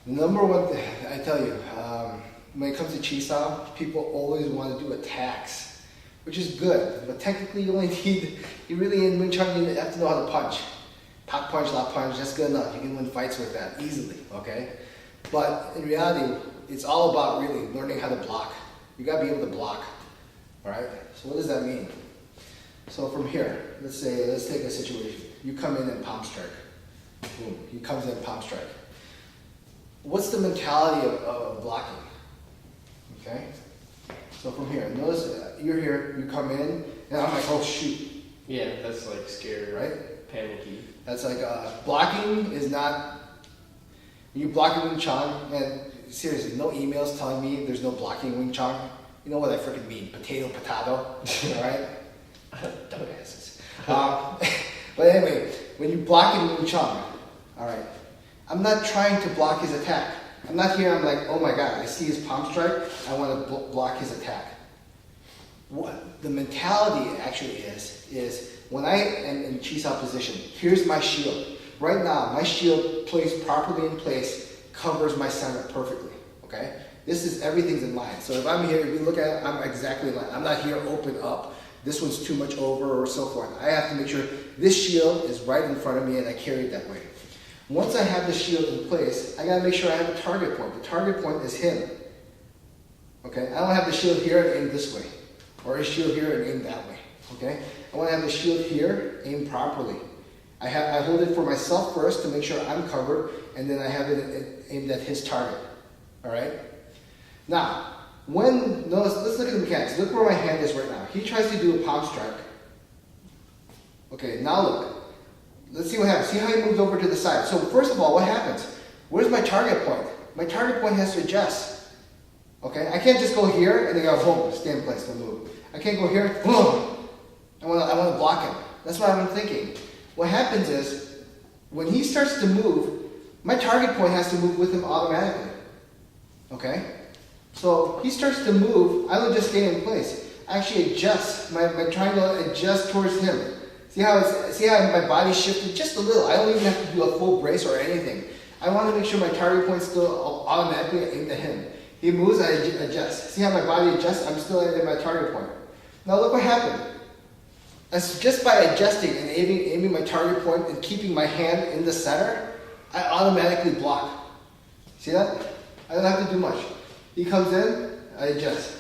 The number one thing, I tell you, when it comes to chi style, people always want to do attacks, which is good, but technically you only need, you really in Wing Chun, you have to know how to punch. Pop punch, lock punch, that's good enough. You can win fights with that easily, okay? But in reality, it's all about really learning how to block. You gotta be able to block, all right? So what does that mean? So from here, let's take a situation. You come in and palm strike. Boom, he comes in palm strike. What's the mentality of blocking? Okay? So from here, notice you're here, you come in, and I'm like, oh shoot. Yeah, that's like scary, right? Panicky. That's like, blocking is not, when you block in Wing Chun, and seriously, no emails telling me there's no blocking in Wing Chun. You know what I freaking mean, potato, alright? Dumbasses. But anyway, when you block in Wing Chun, alright, I'm not trying to block his attack. I'm not here, I'm like, oh my god, I see his palm strike, I want to block his attack. What the mentality actually is when I am in chi sao position, here's my shield. Right now, my shield placed properly in place covers my center perfectly, okay? This is, everything's in line. So if I'm here, if you look at it, I'm exactly in line. I'm not here open up. This one's too much over or so forth. I have to make sure this shield is right in front of me and I carry it that way. Once I have the shield in place, I gotta make sure I have a target point. The target point is him. Okay? I don't have the shield here and aim this way. Or a shield here and aim that way. Okay? I wanna have the shield here, aim properly. I hold it for myself first to make sure I'm covered, and then I have it aimed at his target. Alright? Now, let's look at the mechanics. Look where my hand is right now. He tries to do a palm strike. Okay, now look. Let's see what happens. See how he moves over to the side. So first of all, what happens? Where's my target point? My target point has to adjust. Okay? I can't just go here and then go, boom, stay in place, don't move. I can't go here, boom. I want to block him. That's what I'm thinking. What happens is, when he starts to move, my target point has to move with him automatically. Okay? So he starts to move, I don't just stay in place. I actually adjust. My triangle adjusts towards him. See how my body shifted just a little. I don't even have to do a full brace or anything. I want to make sure my target point is still automatically aimed at him. He moves, I adjust. See how my body adjusts? I'm still at my target point. Now look what happened. As just by adjusting and aiming my target point and keeping my hand in the center, I automatically block. See that? I don't have to do much. He comes in, I adjust.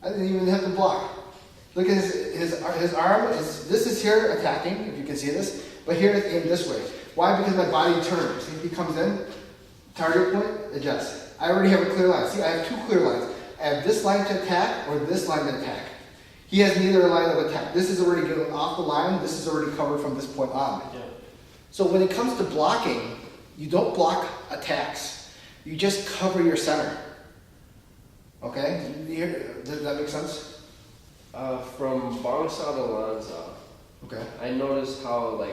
I didn't even have to block. Look at his arm, this is here attacking, if you can see this, but here it's aimed this way. Why? Because my body turns. See, he comes in, target point, adjust. I already have a clear line. See, I have two clear lines. I have this line to attack or this line to attack. He has neither line of attack. This is already given off the line, this is already covered from this point on. Yeah. So when it comes to blocking, you don't block attacks. You just cover your center. Okay? Does that make sense? From Bangsa to Lanza, Okay. I noticed how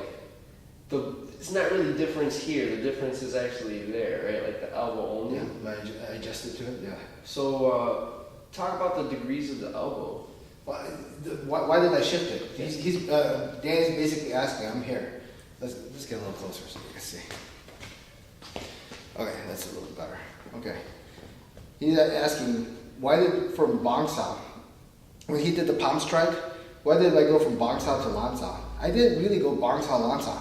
it's not really difference here. The difference is actually there, right? Like the elbow only. Yeah, I adjusted to it, yeah. So talk about the degrees of the elbow. Why did I shift it? Danny's basically asking, I'm here. Let's get a little closer so you can see. Okay, that's a little better. Okay. He's asking, why did, from Bangsa, when he did the palm strike, why did I go from Bangsa to Lanza? I didn't really go Bangsa Lanza.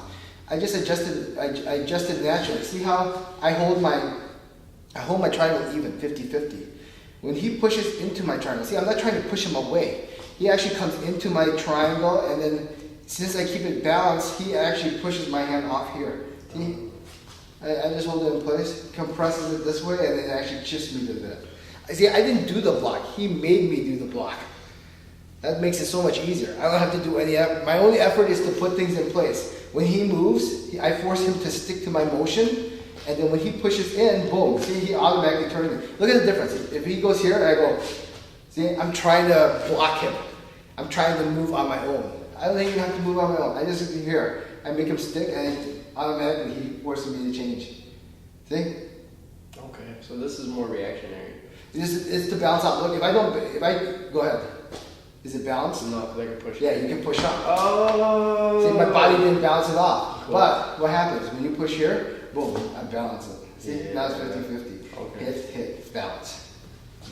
I just adjusted, I adjusted naturally. See how I hold my triangle even, 50-50. When he pushes into my triangle, see, I'm not trying to push him away. He actually comes into my triangle, and then since I keep it balanced, he actually pushes my hand off here. See? I just hold it in place, compresses it this way, and then actually shifts me a bit. See, I didn't do the block. He made me do the block. That makes it so much easier. I don't have to do any effort. My only effort is to put things in place. When he moves, I force him to stick to my motion, and then when he pushes in, boom, see, he automatically turns it. Look at the difference. If he goes here, I go, see, I'm trying to block him. I'm trying to move on my own. I don't even have to move on my own. I just sit here. I make him stick, and automatically he forces me to change. See? Okay, so this is more reactionary. It's to balance out. Look, go ahead. Is it balanced? No, because I can push. Yeah, you can push up. Oh. See, my body didn't balance it off. Cool. But what happens when you push here? Boom, I balance it. See, Yeah. now it's 50-50. Okay. Hit, balance.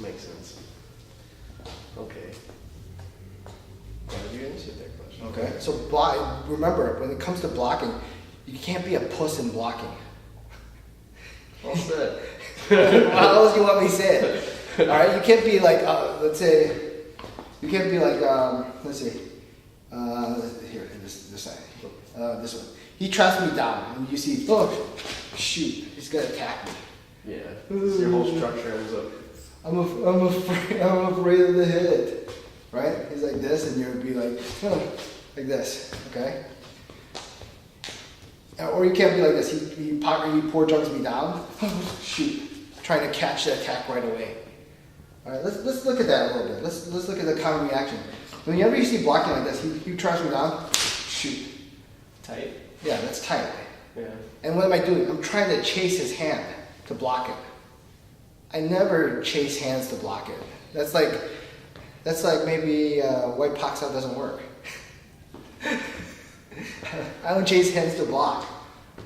Makes sense. Okay. Glad you answered that question. Okay, so remember, when it comes to blocking, you can't be a puss in blocking. All set. How else do you want me to say it? All right, you can't be like, let's say, you can't be like, let's see, here, this side, this one. He traps me down, and you see, oh, shoot, he's gonna attack me. Yeah. So your whole structure ends up. I'm afraid of the hit, right? He's like this, and you'll be like, oh, like this, okay? Or you can't be like this. He poor junks me down. Oh, shoot, trying to catch the attack right away. All right, let's look at that a little bit. Let's look at the counter reaction. Whenever you see blocking like this, he traps me down. Shoot. Tight. Yeah, that's tight. Yeah. And what am I doing? I'm trying to chase his hand to block it. I never chase hands to block it. That's like maybe white pox out doesn't work. I don't chase hands to block.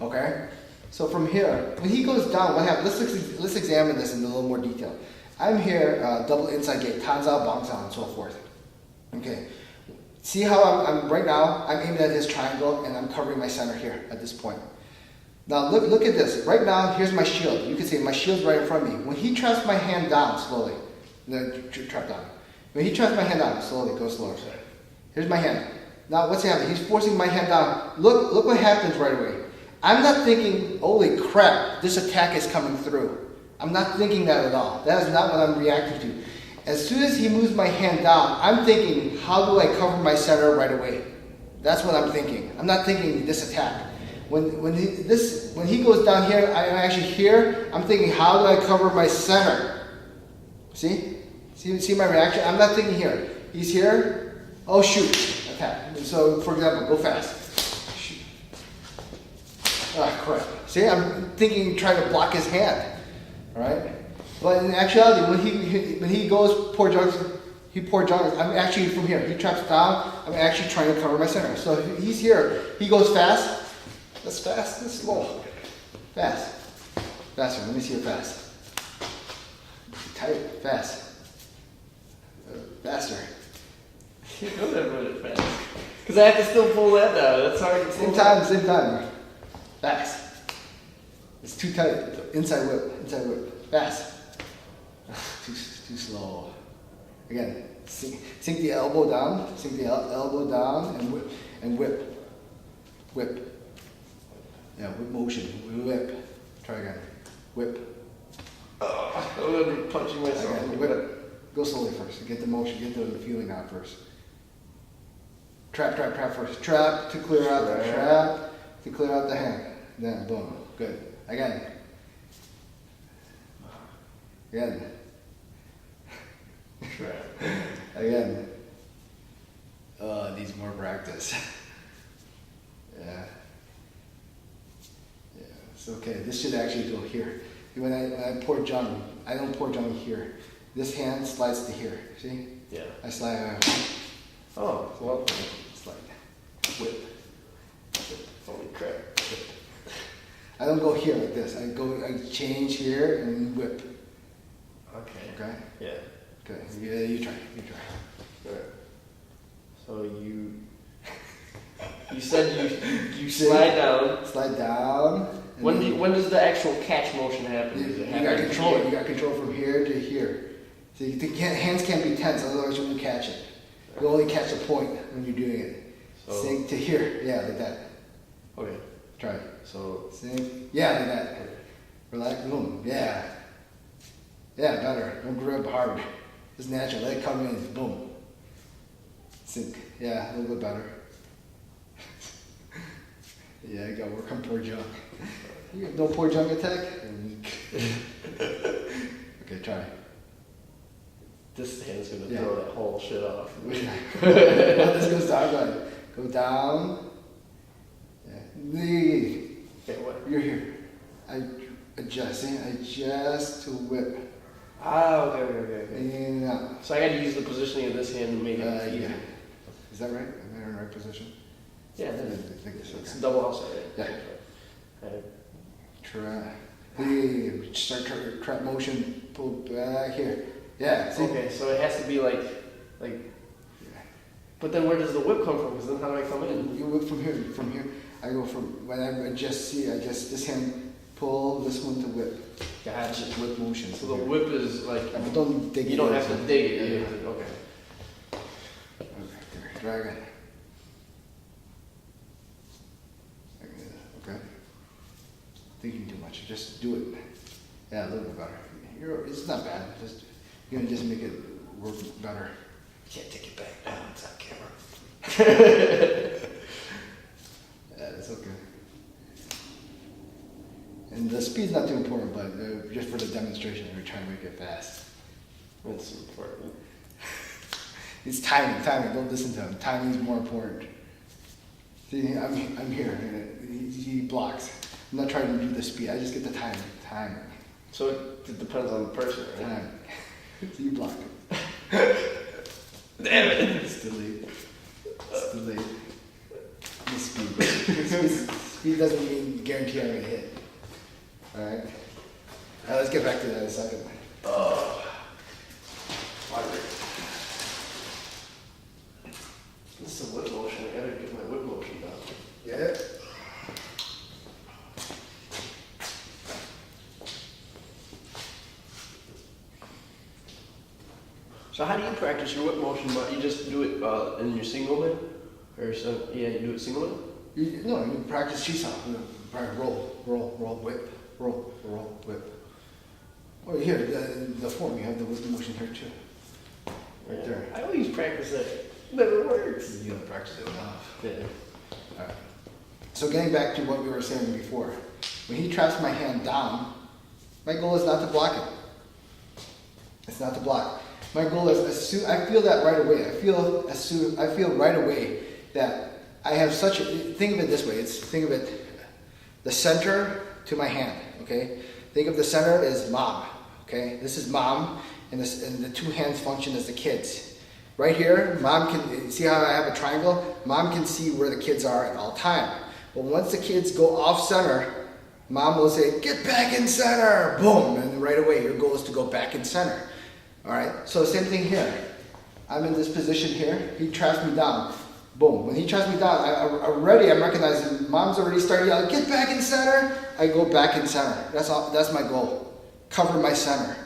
Okay? So from here, when he goes down, what happens? Let's examine this in a little more detail. I'm here, double inside gate, tanzao, bangzao, and so forth. Okay. See how I'm right now, I'm aiming at his triangle and I'm covering my center here at this point. Now look at this. Right now, here's my shield. You can see my shield's right in front of me. When he traps my hand down slowly, trap down. When he traps my hand down slowly, go slower. Here's my hand. Now what's happening? He's forcing my hand down. Look what happens right away. I'm not thinking, holy crap, this attack is coming through. I'm not thinking that at all. That is not what I'm reacting to. As soon as he moves my hand down, I'm thinking, how do I cover my center right away? That's what I'm thinking. I'm not thinking this attack. When he goes down here, I'm actually here. I'm thinking, how do I cover my center? See my reaction? I'm not thinking here. He's here. Oh shoot! Attack. So for example, go fast. Shoot. Ah crap. See, I'm thinking, trying to block his hand. All right. But in actuality, when he goes poor junks, I'm actually from here. He traps down. I'm actually trying to cover my center. So he's here. He goes fast. That's fast. That's slow. Fast. Faster. Let me see it fast. Tight. Fast. Faster. You know that really fast. Because I have to still pull that down. That's hard to pull. Same time. Fast. It's too tight. Inside whip. Fast. Too slow. Again, sink the elbow down. Sink the elbow down and whip. Whip. Yeah, whip motion. Whip. Try again. Whip. Oh, I'm gonna be punching myself. Again, whip. Go slowly first. Get the motion. Get the feeling out first. Trap first. Trap to clear out the trap to clear out the hand. Then boom. Good. Again. Again. Needs more practice. Yeah. It's okay. This should actually go here. When I pour jung, I don't pour jung here. This hand slides to here. See? Yeah. I slide. Oh, well. Slide. Whip. Holy crap. I don't go here like this. I change here and whip. Okay? Yeah. Okay. Yeah, you try. Alright. So you said you slide down. Slide down. When does the actual catch motion happen? Does it You happen got control. here? You got control from here to here. So hands can't be tense, otherwise you won't catch it. You only catch a point when you're doing it. So, Sink to here. Yeah, like that. Okay. Try it. So Sink. Yeah, like that. Relax. Boom. Yeah. Yeah, better. Don't grip hard. Just natural. Let it come in. Boom. Sink. Yeah, a little bit better. Yeah, you gotta work on poor junk. You got no poor junk attack? Okay, try. this hand's gonna Yeah. throw that whole shit off. This goes down. Go down. Yeah. Okay, what? You're here. I adjust. See? Adjust to whip. Ah, okay. In and out. So I got to use the positioning of this hand to make it easy. Yeah. Is that right? Am I in the right position? Yeah, I then think it's it's okay. double outside. Yeah. Right? Try. Start trap motion, pull back here. Yeah, see? Okay, so it has to be like. But then where does the whip come from? Because then how do I come in? You whip from here. I go from, when I adjust, this hand, pull, this one to whip. Gotcha. Whip motion. So the whip is like, But don't dig it. you don't in, have so- to dig it. Yeah. You have to, okay. Okay, there, drag it. Okay. Thinking too much, just do it. Yeah, a little bit better. It's not bad, you're gonna just make it work better. Can't take it back now, it's on camera. Yeah, it's okay. And the speed's not too important, but just for the demonstration, we're trying to make it fast. That's important. It's timing, don't listen to him. Timing is more important. See, I'm here, he blocks. I'm not trying to do the speed, I just get the timing. So it depends on the person, right? Timing. So you block it. Damn it! It's delayed. The speed doesn't mean guarantee I'm gonna hit. Alright? Now let's get back to that in a second. Oh. This is a whip motion. I gotta get my whip motion down. Yeah. So how do you practice your whip motion? But you just do it in your single man, or so? Yeah, you do it single man. You practice seesaw. Roll, whip, roll, whip. Oh, here, the form, you have the whip motion here too. Right there. I always practice that. It never works. You gotta practice it enough. Yeah. Alright. So getting back to what we were saying before, when he traps my hand down, my goal is not to block it. It's not to block. My goal is I feel that right away. I feel right away that I have such a, think of it this way, think of it, the center to my hand, okay? Think of the center as mom, okay? This is mom, and the two hands function as the kids. Right here, mom can, see how I have a triangle? Mom can see where the kids are at all time. But once the kids go off center, mom will say, get back in center, boom, and right away your goal is to go back in center. All right, so same thing here. I'm in this position here, he traps me down, boom. When he traps me down, I'm recognizing mom's already started yelling, get back in center, I go back in center. That's my goal, cover my center.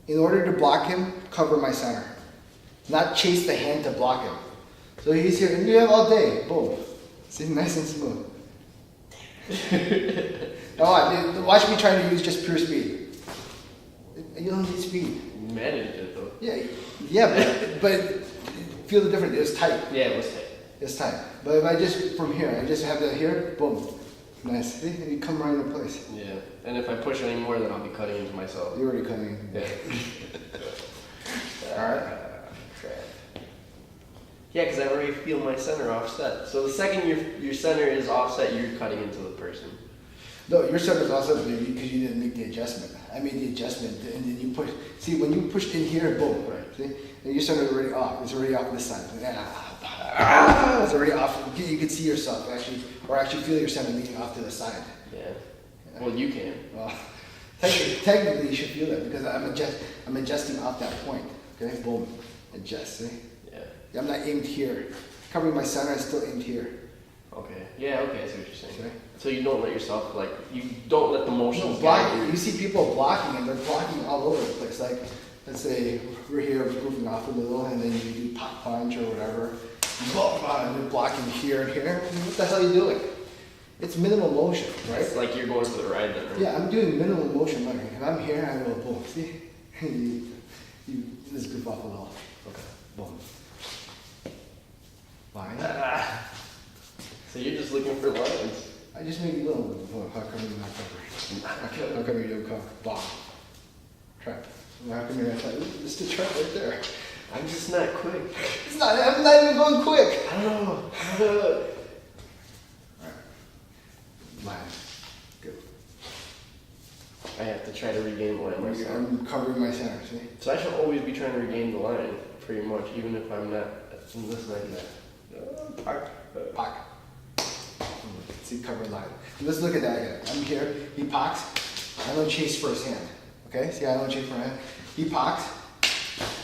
In order to block him, cover my center. Not chase the hand to block him. So he's here, and you have all day, boom. See, nice and smooth. Now watch me try to use just pure speed. You don't need speed. You managed it though. Yeah, but feel the difference. It's tight. Yeah, it was tight. It's tight. But if I just, from here, I just have that here, boom. Nice. See, and you come right into place. Yeah, and if I push any more, then I'll be cutting into myself. You're already cutting. Yeah. Alright. Crap. Yeah, because I already feel my center offset. So the second your center is offset, you're cutting into the person. No, your center is also because you didn't make the adjustment. I made the adjustment, and then you push. See, when you pushed in here, boom. Right. See, and your center is already off. It's already off this side. It's already off. You can see yourself actually, or actually feel your center leaning off to the side. Yeah. Well, you can. Well, technically, you should feel that because I'm adjusting off that point. Okay, boom, adjust. See, Yeah. I'm not aimed here. Covering my center, I'm still aimed here. Okay. Yeah. Okay. I see what you're saying. Okay. So you don't let yourself you don't let the motions No, guide blocking. You see people blocking, and they're blocking all over the place. Like, let's say we're here goofing off a little, and then you do pop punch or whatever. And they're blocking here and here. What the hell are you doing? It's minimal motion, right? It's like you're going for the ride then, right? Yeah, I'm doing minimal motion learning. If I'm here, I go boom. See, you just goof off a little. Okay. Boom. Line. So you're just looking for lines. I just make a little. How come you're not covering? How come you don't cover? Bomb. Trap. How come you're not? It's the trap right there. I'm just not quick. It's not. I'm not even going quick. I don't know. Alright. Line. Good. I have to try to regain the line myself. I'm covering my center. See. So I should always be trying to regain the line, pretty much, even if I'm not in this line. Park. See, cover line. Let's look at that again. I'm here. He pocks. I don't chase first hand. Okay? See, I don't chase first hand. He pops,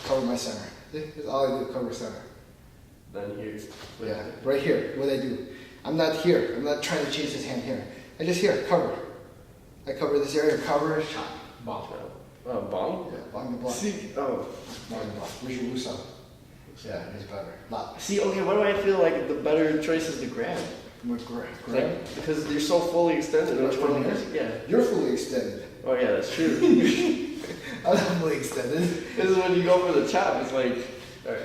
cover my center. See? That's all I do, cover center. Then here. Yeah, right here, what I do. I'm not here. I'm not trying to chase his hand here. I just here, cover. I cover this area, cover, shot, bomb. Oh, bomb? Yeah, bomb the block. See, oh. Bomb the block. Where's your Wusa? Yeah, it's better. Lot. See, okay, why do I feel like the better choice is to grab? Grab. Like, because you're so fully extended. Which one is? Yeah. You're fully extended. Oh yeah, that's true. I'm not fully extended. This is when you go for the chop. It's like, all right.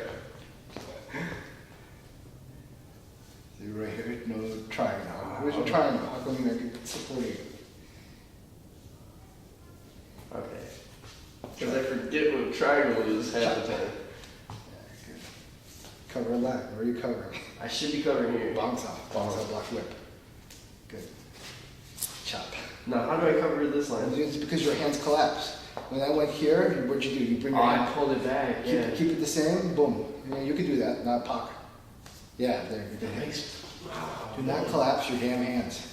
See right here, no triangle. Where's your triangle? How come you're not supporting it? Okay. Because I forget what triangle is half the time. Yeah, good. Cover a line. Where are you covering? I should be covering here. Bounce off. Bounce off, block whip. Good. Chop. Now, how do I cover this line? It's because your hands collapse. When I went here, what'd you do? You bring Oh, your I hand. pulled it back. Keep, Yeah. keep it the same. Boom. Yeah, you can do that. Not pocket. Yeah, there. You can Wow. Do not collapse your damn hands.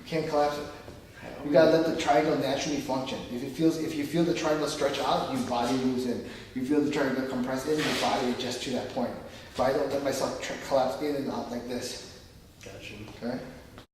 You can't collapse it. You gotta let the triangle naturally function. If you feel the triangle stretch out, your body moves in. You feel the triangle compress in, your body adjusts to that point. But I don't let myself collapse in and out like this. Gotcha. Okay?